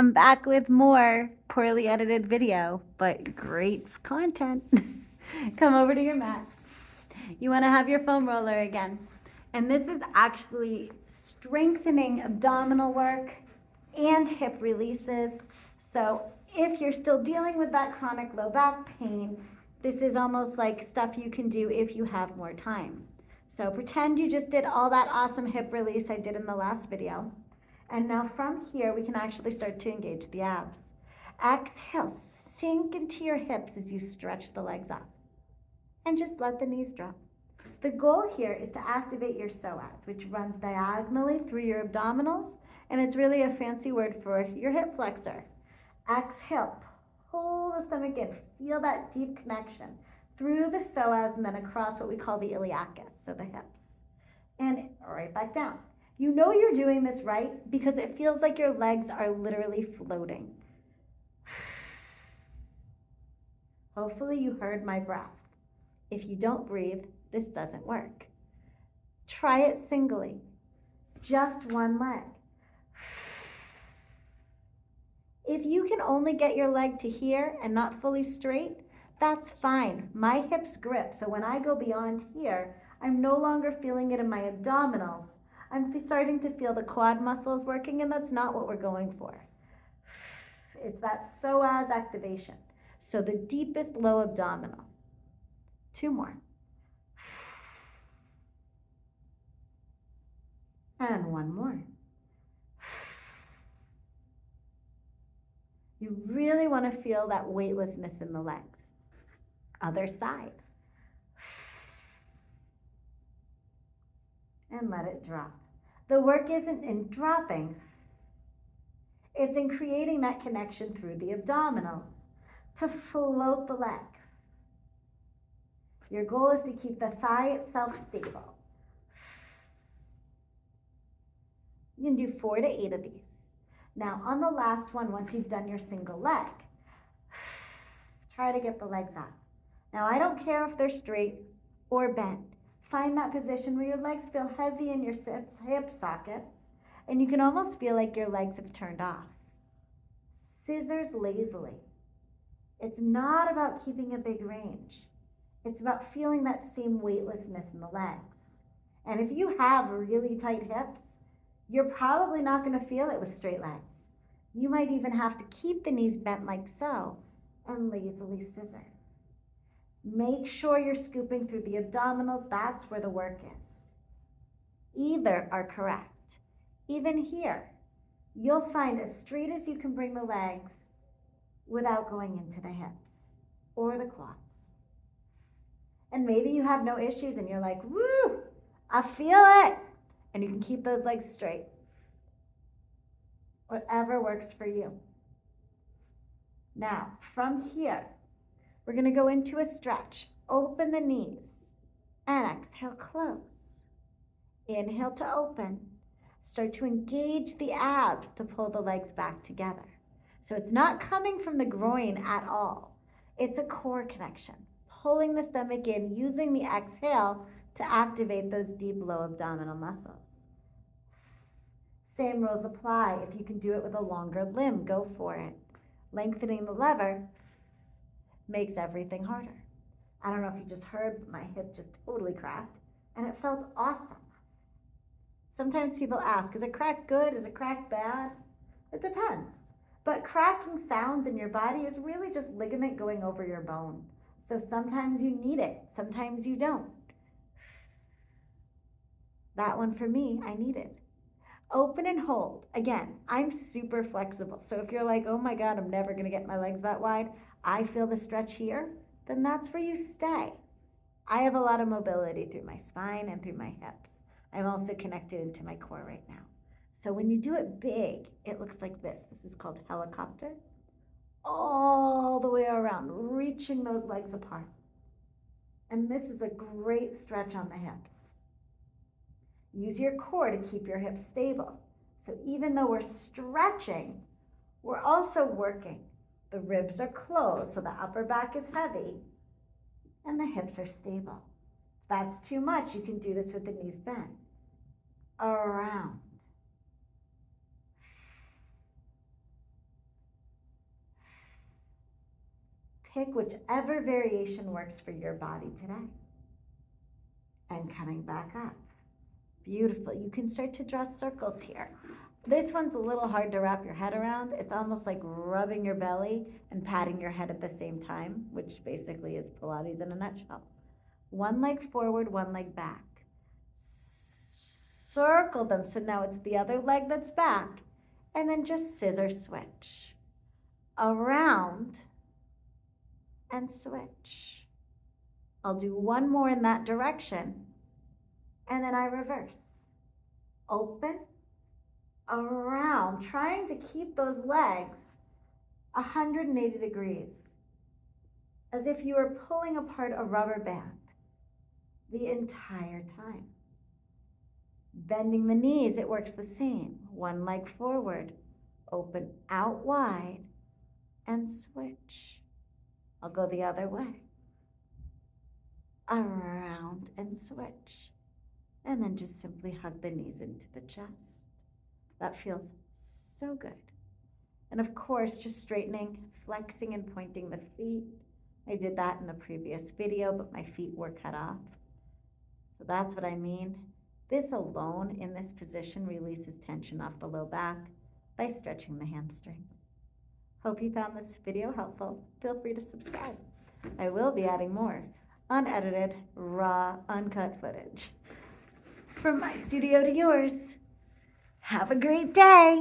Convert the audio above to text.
I'm back with more poorly edited video, but great content. Come over to your mat. You want to have your foam roller again. And this is actually strengthening abdominal work and hip releases. So if you're still dealing with that chronic low back pain, this is almost like stuff you can do if you have more time. So pretend you just did all that awesome hip release I did in the last video. And now from here, we can actually start to engage the abs. Exhale, sink into your hips as you stretch the legs up. And just let the knees drop. The goal here is to activate your psoas, which runs diagonally through your abdominals, and it's really a fancy word for your hip flexor. Exhale, pull the stomach in, feel that deep connection through the psoas and then across what we call the iliacus, so the hips. And right back down. You know you're doing this right because it feels like your legs are literally floating. Hopefully you heard my breath. If you don't breathe, this doesn't work. Try it singly, just one leg. If you can only get your leg to here and not fully straight, that's fine. My hips grip, so when I go beyond here, I'm no longer feeling it in my abdominals. I'm starting to feel the quad muscles working, and that's not what we're going for. It's that psoas activation. So the deepest low abdominal. 2 more. And 1 more. You really want to feel that weightlessness in the legs. Other side. And let it drop. The work isn't in dropping. It's in creating that connection through the abdominals to float the leg. Your goal is to keep the thigh itself stable. You can do 4 to 8 of these. Now on the last one, once you've done your single leg, try to get the legs up. Now I don't care if they're straight or bent. Find that position where your legs feel heavy in your hip sockets, and you can almost feel like your legs have turned off. Scissors lazily. It's not about keeping a big range. It's about feeling that same weightlessness in the legs. And if you have really tight hips, you're probably not going to feel it with straight legs. You might even have to keep the knees bent like so and lazily scissor. Make sure you're scooping through the abdominals. That's where the work is. Either are correct. Even here, you'll find as straight as you can bring the legs without going into the hips or the quads. And maybe you have no issues and you're like, woo, I feel it. And you can keep those legs straight. Whatever works for you. Now, from here, we're going to go into a stretch. Open the knees and exhale, close. Inhale to open. Start to engage the abs to pull the legs back together. So it's not coming from the groin at all. It's a core connection. Pulling the stomach in, using the exhale to activate those deep low abdominal muscles. Same rules apply. If you can do it with a longer limb, go for it. Lengthening the lever makes everything harder. I don't know if you just heard, but my hip just totally cracked, and it felt awesome. Sometimes people ask, is a crack good? Is a crack bad? It depends. But cracking sounds in your body is really just ligament going over your bone. So sometimes you need it, sometimes you don't. That one for me, I needed. Open and hold. Again, I'm super flexible. So if you're like, oh my God, I'm never gonna get my legs that wide, I feel the stretch here, then that's where you stay. I have a lot of mobility through my spine and through my hips. I'm also connected into my core right now. So when you do it big, it looks like this. This is called helicopter. All the way around, reaching those legs apart. And this is a great stretch on the hips. Use your core to keep your hips stable. So even though we're stretching, we're also working. The ribs are closed, so the upper back is heavy, and the hips are stable. If that's too much, you can do this with the knees bent. Around. Pick whichever variation works for your body today. And coming back up. Beautiful. You can start to draw circles here. This one's a little hard to wrap your head around. It's almost like rubbing your belly and patting your head at the same time, which basically is Pilates in a nutshell. One leg forward, one leg back. Circle them, so now it's the other leg that's back, and then just scissor switch. Around and switch. I'll do one more in that direction, and then I reverse. Open, around, trying to keep those legs 180 degrees, as if you were pulling apart a rubber band the entire time. Bending the knees, it works the same. One leg forward, open out wide, and switch. I'll go the other way. Around and switch. And then just simply hug the knees into the chest. That feels so good. And of course, just straightening, flexing and pointing the feet. I did that in the previous video, but my feet were cut off. So that's what I mean. This alone in this position releases tension off the low back by stretching the hamstrings. Hope you found this video helpful. Feel free to subscribe. I will be adding more unedited, raw, uncut footage. From my studio to yours. Have a great day.